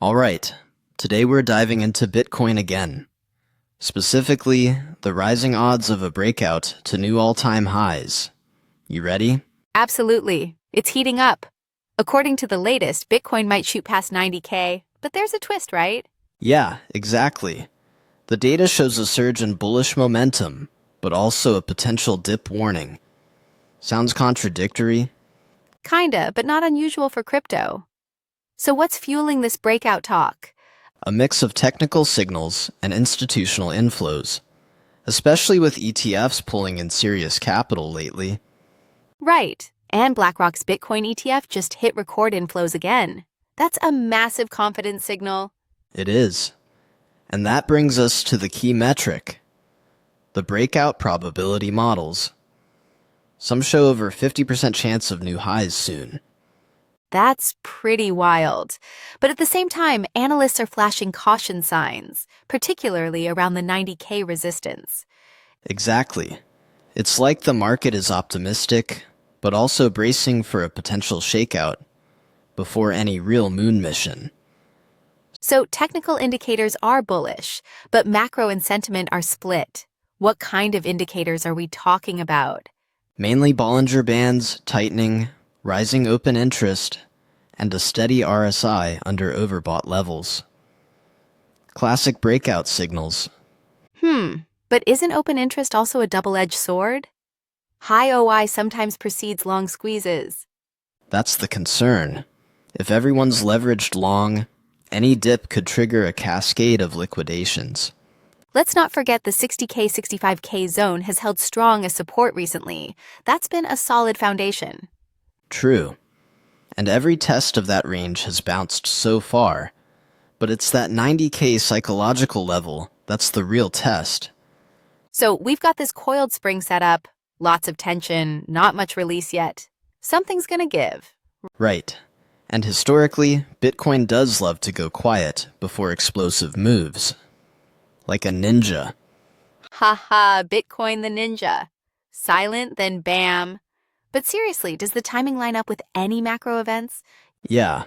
All right, today we're diving into Bitcoin again. Specifically, the rising odds of a breakout to new all-time highs. You ready? Absolutely. It's heating up. According to the latest, Bitcoin might shoot past 90K, but there's a twist, right? Yeah, exactly. The data shows a surge in bullish momentum, but also a potential dip warning. Sounds contradictory? Kinda, but not unusual for crypto. So what's fueling this breakout talk? A mix of technical signals and institutional inflows, especially with ETFs pulling in serious capital lately. Right. And BlackRock's Bitcoin ETF just hit record inflows again. That's a massive confidence signal. It is. And that brings us to the key metric, the breakout probability models. Some show over 50% chance of new highs soon. That's pretty wild. But at the same time, analysts are flashing caution signs, particularly around the 90K resistance. Exactly. It's like the market is optimistic, but also bracing for a potential shakeout before any real moon mission. So technical indicators are bullish, but macro and sentiment are split. What kind of indicators are we talking about? Mainly Bollinger Bands tightening, rising open interest, and a steady RSI under overbought levels. Classic breakout signals. But isn't open interest also a double-edged sword? High OI sometimes precedes long squeezes. That's the concern. If everyone's leveraged long, any dip could trigger a cascade of liquidations. Let's not forget the 60K, 65K zone has held strong as support recently. That's been a solid foundation. True. And every test of that range has bounced so far. But it's that 90K psychological level that's the real test. So we've got this coiled spring set up, lots of tension, not much release yet. Something's gonna give. Right. And historically, Bitcoin does love to go quiet before explosive moves. Like a ninja. Haha, Bitcoin the ninja. Silent, then bam. But seriously, does the timing line up with any macro events? Yeah.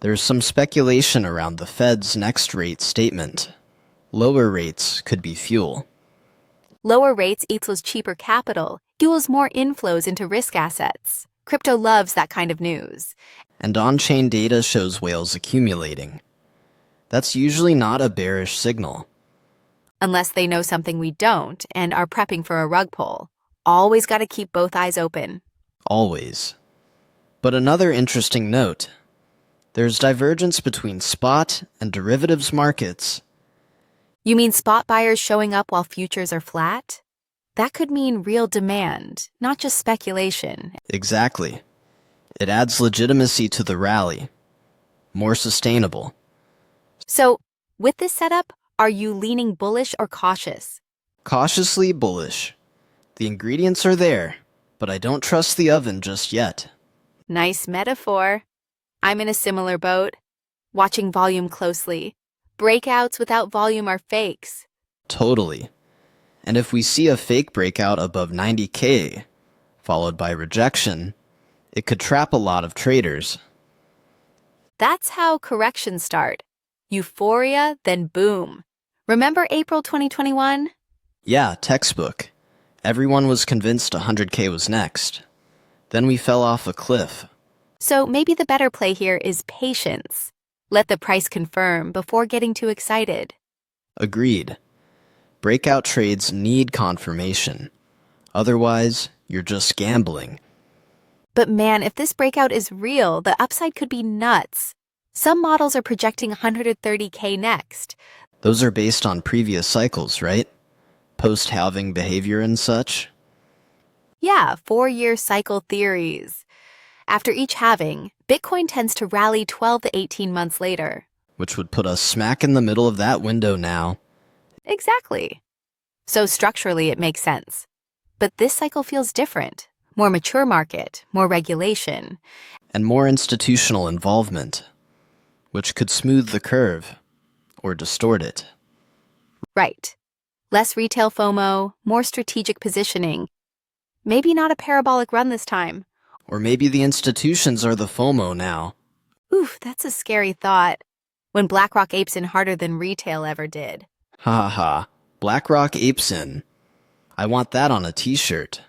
There's some speculation around the Fed's next rate statement. Lower rates could be fuel. Lower rates equals cheaper capital, fuels more inflows into risk assets. Crypto loves that kind of news. And on-chain data shows whales accumulating. That's usually not a bearish signal. Unless they know something we don't and are prepping for a rug pull. Always got to keep both eyes open. Always. But another interesting note. There's divergence between spot and derivatives markets. You mean spot buyers showing up while futures are flat? That could mean real demand, not just speculation. Exactly. It adds legitimacy to the rally. More sustainable. So, with this setup, are you leaning bullish or cautious? Cautiously bullish. The ingredients are there, but I don't trust the oven just yet. Nice metaphor. I'm in a similar boat. Watching volume closely. Breakouts without volume are fakes. Totally. And if we see a fake breakout above 90K, followed by rejection, it could trap a lot of traders. That's how corrections start. Euphoria, then boom. Remember April 2021? Yeah, textbook. Everyone was convinced 100K was next. Then we fell off a cliff. So maybe the better play here is patience. Let the price confirm before getting too excited. Agreed. Breakout trades need confirmation. Otherwise, you're just gambling. But man, if this breakout is real, the upside could be nuts. Some models are projecting 130K next. Those are based on previous cycles, right? Post-halving behavior and such? Yeah, 4-year cycle theories. After each halving, Bitcoin tends to rally 12 to 18 months later. Which would put us smack in the middle of that window now. Exactly. So structurally, it makes sense. But this cycle feels different. More mature market, more regulation. And more institutional involvement, which could smooth the curve or distort it. Right. Less retail FOMO, more strategic positioning. Maybe not a parabolic run this time. Or maybe the institutions are the FOMO now. Oof, that's a scary thought. when BlackRock apes in harder than retail ever did. Ha ha ha. BlackRock apes in. I want that on a t-shirt.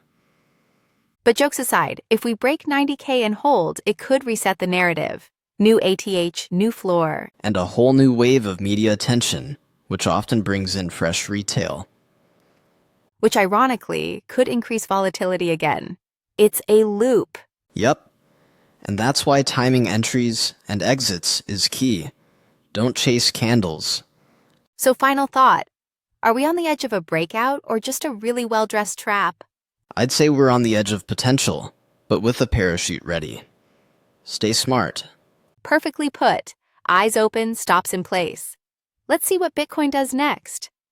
But jokes aside, if we break 90K and hold, it could reset the narrative. New ATH, new floor. And a whole new wave of media attention, which often brings in fresh retail. Which ironically could increase volatility again. It's a loop. Yep. And that's why timing entries and exits is key. Don't chase candles. So final thought. Are we on the edge of a breakout or just a really well-dressed trap? I'd say we're on the edge of potential, but with a parachute ready. Stay smart. Perfectly put. Eyes open, stops in place. Let's see what Bitcoin does next.